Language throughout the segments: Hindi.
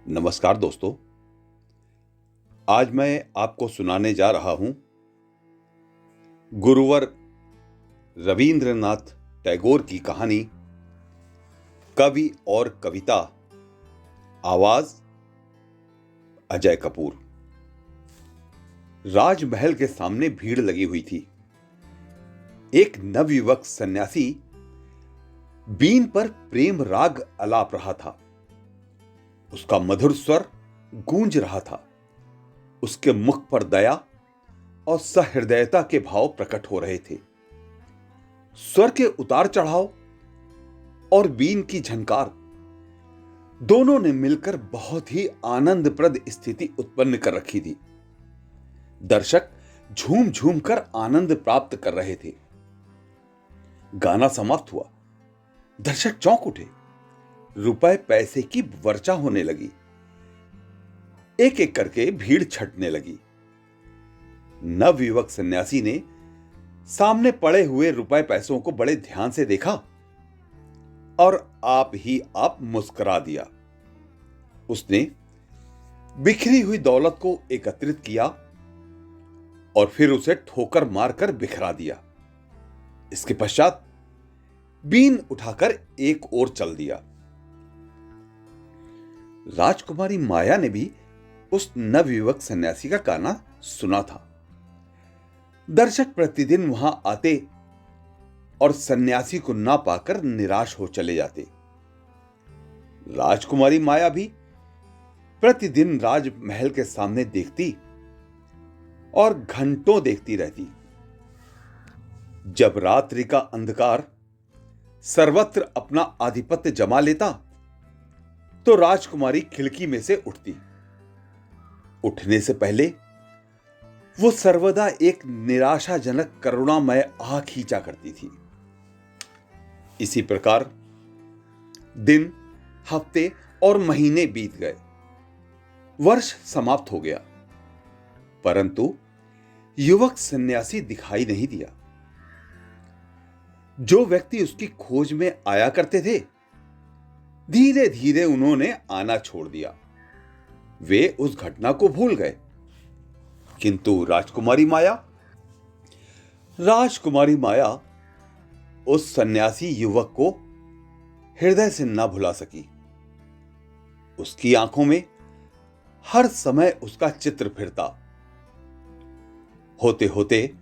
नमस्कार दोस्तों। आज मैं आपको सुनाने जा रहा हूं गुरुवर रवींद्रनाथ टैगोर की कहानी कवि और कविता। आवाज अजय कपूर। राजमहल के सामने भीड़ लगी हुई थी। एक नवयुवक सन्यासी बीन पर प्रेम राग अलाप रहा था। उसका मधुर स्वर गूंज रहा था। उसके मुख पर दया और सहृदयता के भाव प्रकट हो रहे थे। स्वर के उतार चढ़ाव और बीन की झनकार दोनों ने मिलकर बहुत ही आनंदप्रद स्थिति उत्पन्न कर रखी थी। दर्शक झूम झूम कर आनंद प्राप्त कर रहे थे। गाना समाप्त हुआ। दर्शक चौंक उठे। रुपए पैसे की वर्षा होने लगी। एक एक करके भीड़ छटने लगी। नवयुवक सन्यासी ने सामने पड़े हुए रुपए पैसों को बड़े ध्यान से देखा और आप ही आप मुस्कुरा दिया। उसने बिखरी हुई दौलत को एकत्रित किया और फिर उसे ठोकर मारकर बिखरा दिया। इसके पश्चात बीन उठाकर एक ओर चल दिया। राजकुमारी माया ने भी उस नवयुवक सन्यासी का गाना सुना था। दर्शक प्रतिदिन वहां आते और सन्यासी को ना पाकर निराश हो चले जाते। राजकुमारी माया भी प्रतिदिन राजमहल के सामने देखती और घंटों देखती रहती। जब रात्रि का अंधकार सर्वत्र अपना आधिपत्य जमा लेता तो राजकुमारी खिड़की में से उठती। उठने से पहले वो सर्वदा एक निराशाजनक करुणामय आह खींचा करती थी। इसी प्रकार दिन, हफ्ते और महीने बीत गए। वर्ष समाप्त हो गया, परंतु युवक सन्यासी दिखाई नहीं दिया। जो व्यक्ति उसकी खोज में आया करते थे, धीरे धीरे उन्होंने आना छोड़ दिया। वे उस घटना को भूल गए। किंतु राजकुमारी माया उस सन्यासी युवक को हृदय से न भुला सकी। उसकी आंखों में हर समय उसका चित्र फिरता। होते होते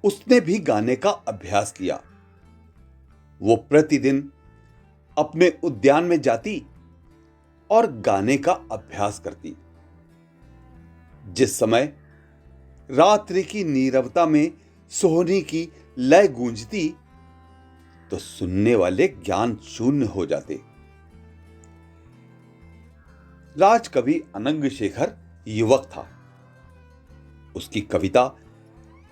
उसने भी गाने का अभ्यास किया। वो प्रतिदिन अपने उद्यान में जाती और गाने का अभ्यास करती। जिस समय रात्रि की नीरवता में सोहनी की लय गूंजती तो सुनने वाले ज्ञान शून्य हो जाते। राजकवि अनंग शेखर युवक था। उसकी कविता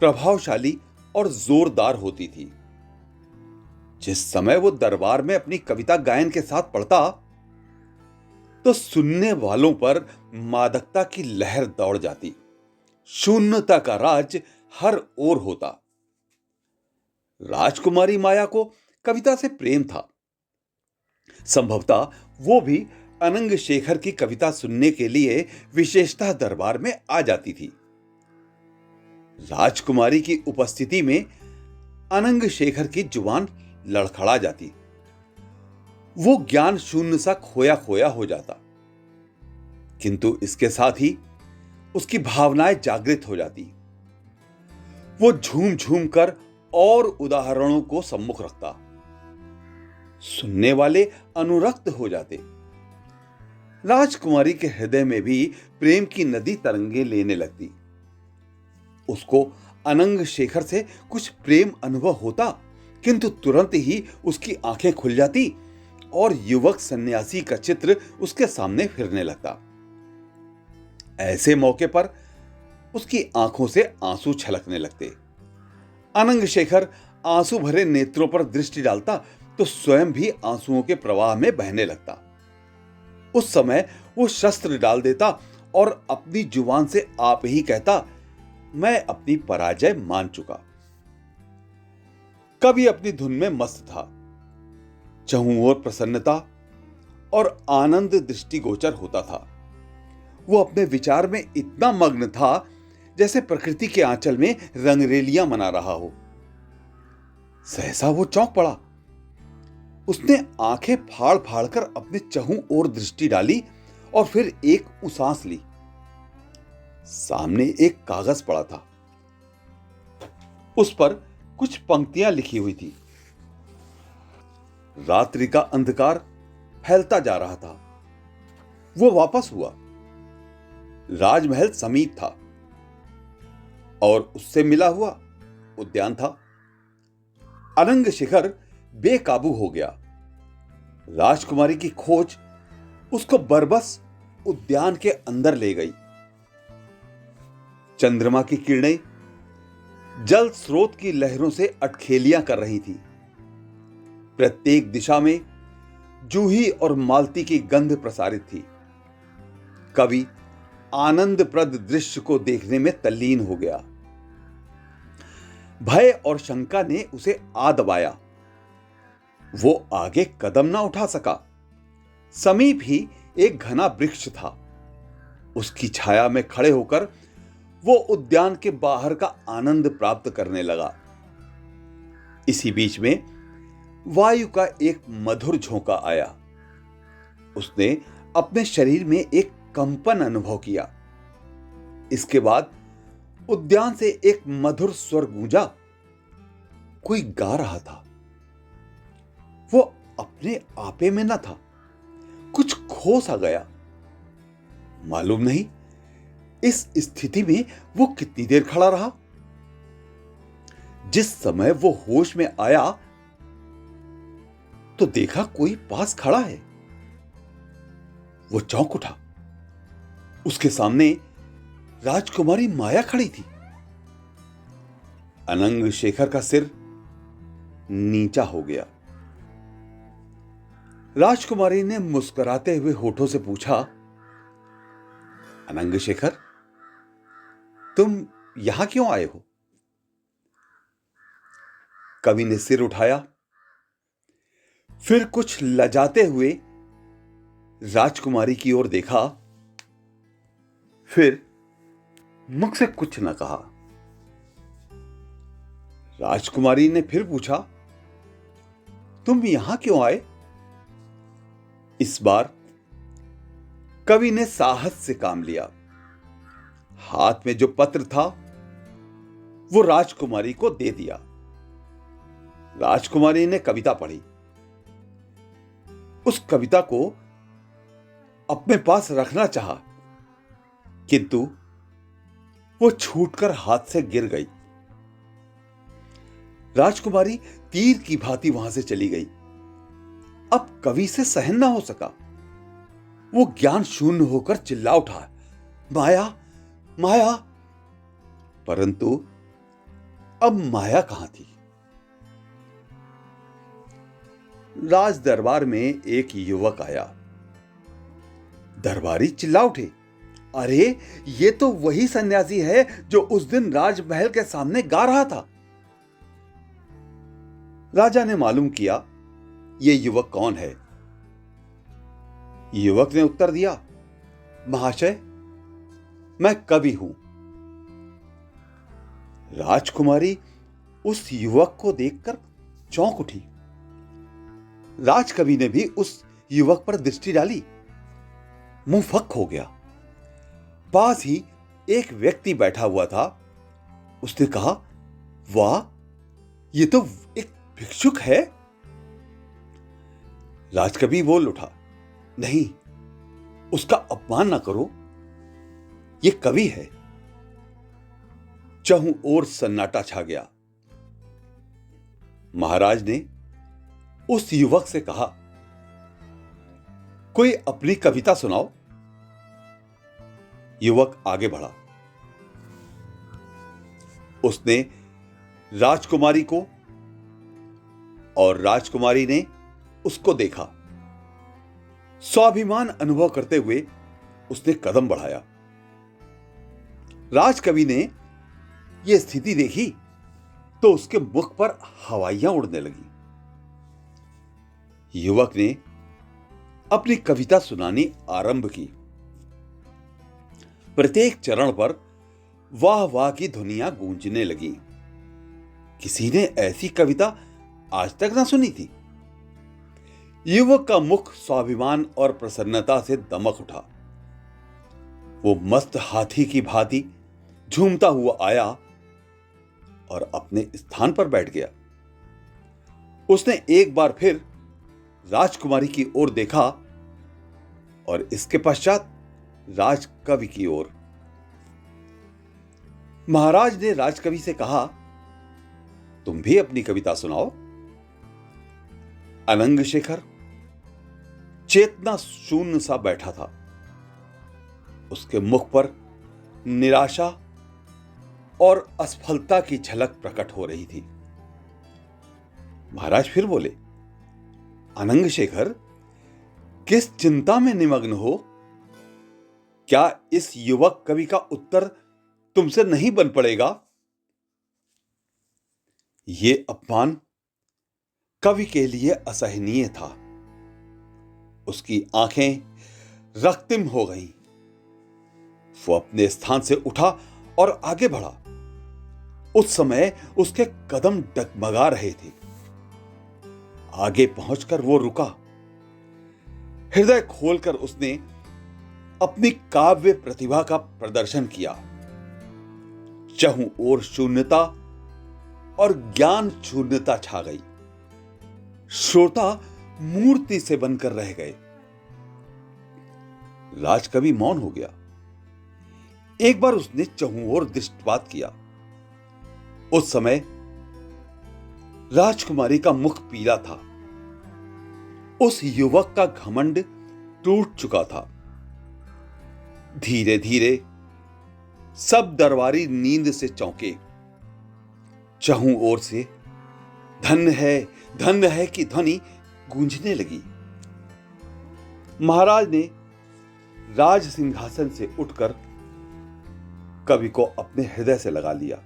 प्रभावशाली और जोरदार होती थी। जिस समय वो दरबार में अपनी कविता गायन के साथ पढ़ता तो सुनने वालों पर मादकता की लहर दौड़ जाती। शून्यता का राज हर ओर होता। राजकुमारी माया को कविता से प्रेम था। संभवतः वो भी अनंग शेखर की कविता सुनने के लिए विशेषतः दरबार में आ जाती थी। राजकुमारी की उपस्थिति में अनंग शेखर की जुबान लड़खड़ा जाती। वो ज्ञान शून्य सा खोया खोया हो जाता। किंतु इसके साथ ही उसकी भावनाएं जागृत हो जाती। वो झूम झूम कर और उदाहरणों को सम्मुख रखता। सुनने वाले अनुरक्त हो जाते। राजकुमारी के हृदय में भी प्रेम की नदी तरंगे लेने लगती। उसको अनंग शेखर से कुछ प्रेम अनुभव होता, किंतु तुरंत ही उसकी आंखें खुल जाती और युवक सन्यासी का चित्र उसके सामने फिरने लगता। ऐसे मौके पर उसकी आंखों से आंसू छलकने लगते। अनंग शेखर आंसू भरे नेत्रों पर दृष्टि डालता तो स्वयं भी आंसुओं के प्रवाह में बहने लगता। उस समय वो शस्त्र डाल देता और अपनी जुबान से आप ही कहता, मैं अपनी पराजय मान चुका। कवि अपनी धुन में मस्त था। चहुं ओर प्रसन्नता और आनंद दृष्टिगोचर होता था। वो अपने विचार में इतना मग्न था जैसे प्रकृति के आंचल में रंगरेलियां मना रहा हो। सहसा वो चौंक पड़ा। उसने आंखें फाड़ फाड़ कर अपने चहुं ओर दृष्टि डाली और फिर एक उसास ली। सामने एक कागज पड़ा था। उस पर कुछ पंक्तियां लिखी हुई थी। रात्रि का अंधकार फैलता जा रहा था। वो वापस हुआ। राजमहल समीप था और उससे मिला हुआ उद्यान था। अनंग शिखर बेकाबू हो गया। राजकुमारी की खोज उसको बरबस उद्यान के अंदर ले गई। चंद्रमा की किरणें जल स्रोत की लहरों से अटखेलियां कर रही थी। प्रत्येक दिशा में जूही और मालती की गंध प्रसारित थी। कवि आनंदप्रद दृश्य को देखने में तल्लीन हो गया। भय और शंका ने उसे आ दबाया। वो आगे कदम ना उठा सका। समीप ही एक घना वृक्ष था। उसकी छाया में खड़े होकर वो उद्यान के बाहर का आनंद प्राप्त करने लगा। इसी बीच में वायु का एक मधुर झोंका आया। उसने अपने शरीर में एक कंपन अनुभव किया। इसके बाद उद्यान से एक मधुर स्वर गूंजा। कोई गा रहा था। वो अपने आपे में न था। कुछ खो सा गया। मालूम नहीं इस स्थिति में वो कितनी देर खड़ा रहा। जिस समय वो होश में आया तो देखा कोई पास खड़ा है। वो चौंक उठा। उसके सामने राजकुमारी माया खड़ी थी। अनंग शेखर का सिर नीचा हो गया। राजकुमारी ने मुस्कुराते हुए होठों से पूछा, अनंग शेखर, तुम यहां क्यों आए हो? कवि ने सिर उठाया, फिर कुछ लजाते हुए राजकुमारी की ओर देखा, फिर मुख से कुछ न कहा। राजकुमारी ने फिर पूछा, तुम यहां क्यों आए? इस बार कवि ने साहस से काम लिया। हाथ में जो पत्र था वो राजकुमारी को दे दिया। राजकुमारी ने कविता पढ़ी। उस कविता को अपने पास रखना चाहा, किंतु वो छूटकर हाथ से गिर गई। राजकुमारी तीर की भांति वहां से चली गई। अब कवि से सहन ना हो सका। वो ज्ञान शून्य होकर चिल्ला उठा, माया, माया। परंतु अब माया कहां थी? राज दरबार में एक युवक आया। दरबारी चिल्ला उठे, अरे ये तो वही सन्यासी है जो उस दिन राजमहल के सामने गा रहा था। राजा ने मालूम किया ये युवक कौन है। युवक ने उत्तर दिया, महाशय, मैं कवि हूं। राजकुमारी उस युवक को देखकर चौंक उठी। राजकवि ने भी उस युवक पर दृष्टि डाली। मुंह फक हो गया। पास ही एक व्यक्ति बैठा हुआ था। उसने कहा, वाह, ये तो एक भिक्षुक है। राजकवि बोल उठा, नहीं, उसका अपमान ना करो, ये कवि है। चहुं ओर सन्नाटा छा गया। महाराज ने उस युवक से कहा, कोई अपनी कविता सुनाओ। युवक आगे बढ़ा। उसने राजकुमारी को और राजकुमारी ने उसको देखा। स्वाभिमान अनुभव करते हुए उसने कदम बढ़ाया। राजकवि ने यह स्थिति देखी तो उसके मुख पर हवाइयां उड़ने लगी। युवक ने अपनी कविता सुनानी आरंभ की। प्रत्येक चरण पर वाह वाह की ध्वनियां गूंजने लगी। किसी ने ऐसी कविता आज तक ना सुनी थी। युवक का मुख स्वाभिमान और प्रसन्नता से दमक उठा। वो मस्त हाथी की भांति झूमता हुआ आया और अपने स्थान पर बैठ गया। उसने एक बार फिर राजकुमारी की ओर देखा और इसके पश्चात राजकवि की ओर। महाराज ने राजकवि से कहा, तुम भी अपनी कविता सुनाओ। अनंग शेखर चेतना शून्य सा बैठा था। उसके मुख पर निराशा और असफलता की झलक प्रकट हो रही थी। महाराज फिर बोले, अनंग शेखर, किस चिंता में निमग्न हो? क्या इस युवक कवि का उत्तर तुमसे नहीं बन पड़ेगा? यह अपमान कवि के लिए असहनीय था। उसकी आंखें रक्तिम हो गईं। वो अपने स्थान से उठा और आगे बढ़ा। उस समय उसके कदम डगमगा रहे थे। आगे पहुंचकर वो रुका। हृदय खोलकर उसने अपनी काव्य प्रतिभा का प्रदर्शन किया। चहुं ओर शून्यता और ज्ञान शून्यता छा गई। श्रोता मूर्ति से बनकर रह गए। राजकवि मौन हो गया। एक बार उसने चहुं ओर दृष्टिपात किया। उस समय राजकुमारी का मुख पीला था। उस युवक का घमंड टूट चुका था। धीरे धीरे सब दरबारी नींद से चौंके। चहुं ओर से धन्य है की ध्वनि गूंजने लगी। महाराज ने राज सिंहासन से उठकर कवि को अपने हृदय से लगा लिया।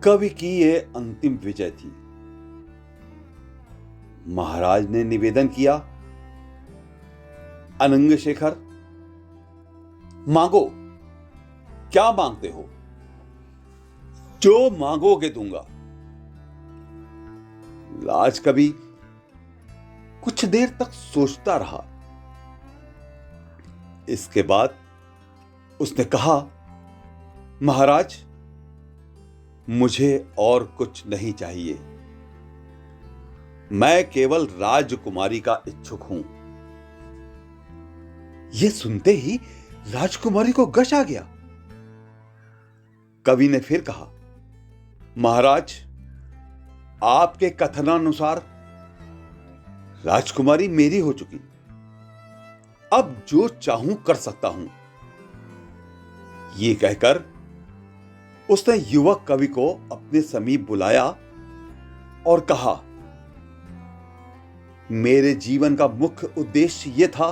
कवि की यह अंतिम विजय थी। महाराज ने निवेदन किया, अनंग शेखर, मांगो, क्या मांगते हो? जो मांगोगे दूंगा। राजकवि कुछ देर तक सोचता रहा। इसके बाद उसने कहा, महाराज, मुझे और कुछ नहीं चाहिए। मैं केवल राजकुमारी का इच्छुक हूं। यह सुनते ही राजकुमारी को गश आ गया। कवि ने फिर कहा, महाराज, आपके कथनानुसार राजकुमारी मेरी हो चुकी। अब जो चाहूं कर सकता हूं। यह कहकर उसने युवक कवि को अपने समीप बुलाया और कहा, मेरे जीवन का मुख्य उद्देश्य यह था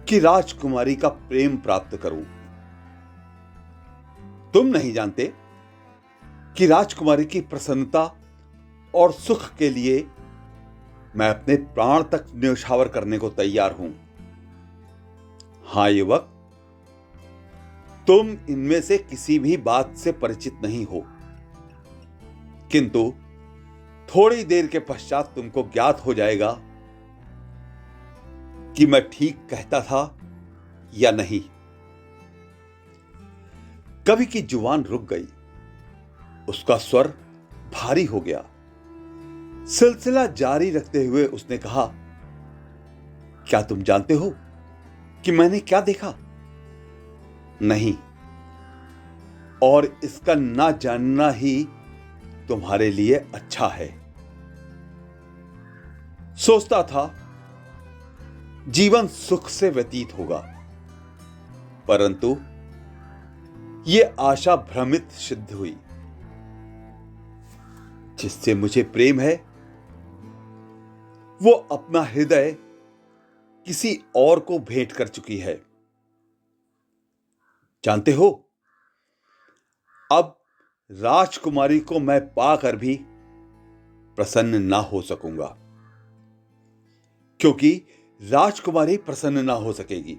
कि राजकुमारी का प्रेम प्राप्त करूं। तुम नहीं जानते कि राजकुमारी की प्रसन्नता और सुख के लिए मैं अपने प्राण तक न्यौछावर करने को तैयार हूं। हां युवक, तुम इनमें से किसी भी बात से परिचित नहीं हो, किंतु थोड़ी देर के पश्चात तुमको ज्ञात हो जाएगा कि मैं ठीक कहता था या नहीं। कवि की जुबान रुक गई। उसका स्वर भारी हो गया। सिलसिला जारी रखते हुए उसने कहा, क्या तुम जानते हो कि मैंने क्या देखा? नहीं, और इसका ना जानना ही तुम्हारे लिए अच्छा है। सोचता था जीवन सुख से व्यतीत होगा, परंतु यह आशा भ्रमित सिद्ध हुई। जिससे मुझे प्रेम है वो अपना हृदय किसी और को भेंट कर चुकी है। जानते हो, अब राजकुमारी को मैं पाकर भी प्रसन्न ना हो सकूंगा। क्योंकि राजकुमारी प्रसन्न ना हो सकेगी।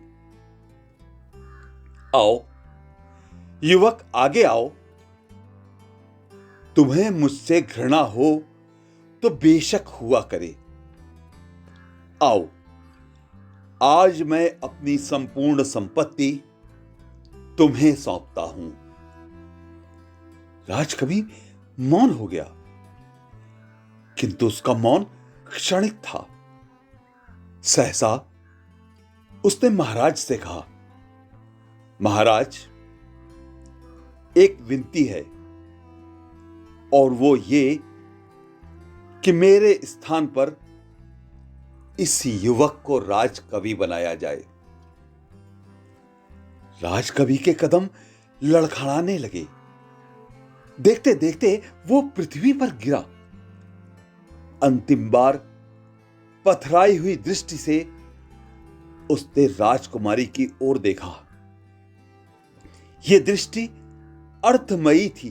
आओ युवक, आगे आओ। तुम्हें मुझसे घृणा हो तो बेशक हुआ करे। आओ, आज मैं अपनी संपूर्ण संपत्ति तुम्हें सौंपता हूं। राजकवि मौन हो गया, किंतु उसका मौन क्षणिक था। सहसा उसने महाराज से कहा, महाराज, एक विनती है, और वो ये कि मेरे स्थान पर इस युवक को राजकवि बनाया जाए। राजकवि के कदम लड़खड़ाने लगे। देखते देखते वो पृथ्वी पर गिरा। अंतिम बार पथराई हुई दृष्टि से उसने राजकुमारी की ओर देखा। यह दृष्टि अर्थमयी थी।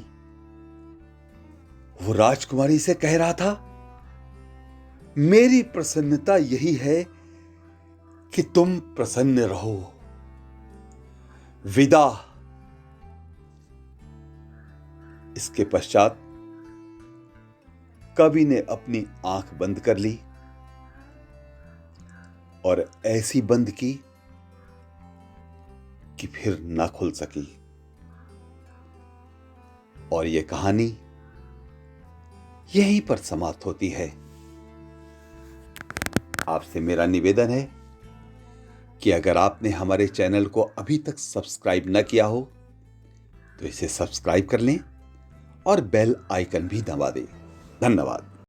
वो राजकुमारी से कह रहा था, मेरी प्रसन्नता यही है कि तुम प्रसन्न रहो। विदा। इसके पश्चात कवि ने अपनी आंख बंद कर ली और ऐसी बंद की कि फिर ना खुल सकी। और यह कहानी यहीं पर समाप्त होती है। आपसे मेरा निवेदन है कि अगर आपने हमारे चैनल को अभी तक सब्सक्राइब न किया हो तो इसे सब्सक्राइब कर लें और बेल आइकन भी दबा दें। धन्यवाद।